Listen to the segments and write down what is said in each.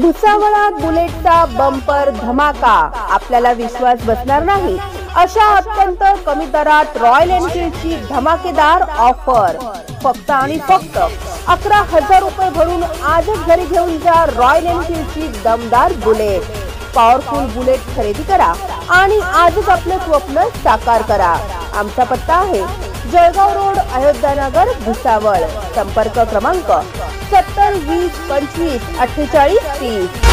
भुसावळात बुलेटचा bumper धमाका, आपल्याला विश्वास बसणार नाही अशा अत्यंत कमी दरात रॉयल एनफील्डची धमाकेदार ऑफर। फक्त आणि फक्त 11,000 रुपये भरून आजच घरी घेऊन जा रॉयल एनफील्डची दमदार बुलेट। पॉवरफुल बुलेट खरेदी करा आणि आजच आपलं स्वप्न साकार करा। आमचा पत्ता आहे जळगाव रोड, अयोध्यानगर, भुसावळ। संपर्क क्रमांक 70 20 25 48 30।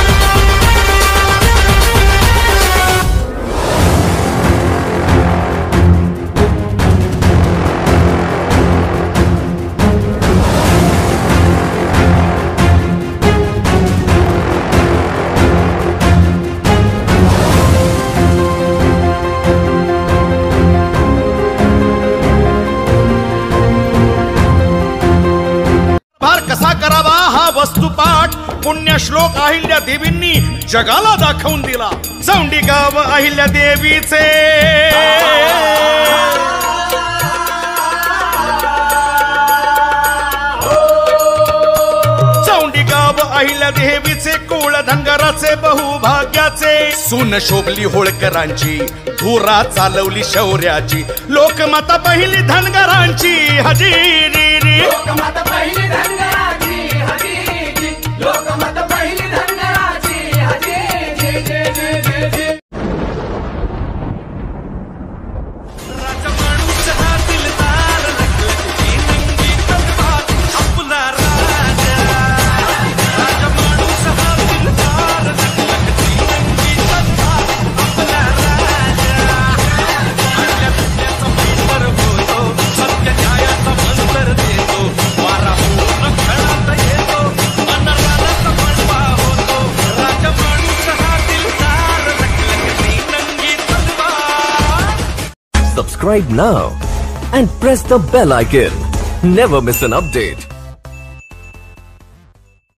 कसा करावा हा वस्तुपाठ पुण्यश्लोक अहिल्या देवींनी जगाला दाखवून दिला। चौंडी गाव अहिल्या देवीचे चौंडी गाव अहिल्या देवीचे कुळ धनगराचे बहुभाग्याचे। सून शोभली होळकरांची, धुरा चालवली शौर्याची, लोकमाता पहिली धनगरांची हजेरी। लोकमाता पहिली धनगराची हजेरी, लोकमाता पहिली धनगराची हजेरी। राजमाणूस हा दिलदार लखलखची नंगी तलवार आपला राजा। राजमाणूस हा दिलदार लखलखची नंगी तलवार आपला राजा। आपल्या दुनियाचा पेपर होतो, सत्य न्यायाचा मंत्र देतो, वारा पूर्ण खळात येतो, अनराचा बनवा होतो। राजमाणूस हा दिलदार लखलखची नंगी तलवार। Subscribe now and press the bell icon. Never miss an update.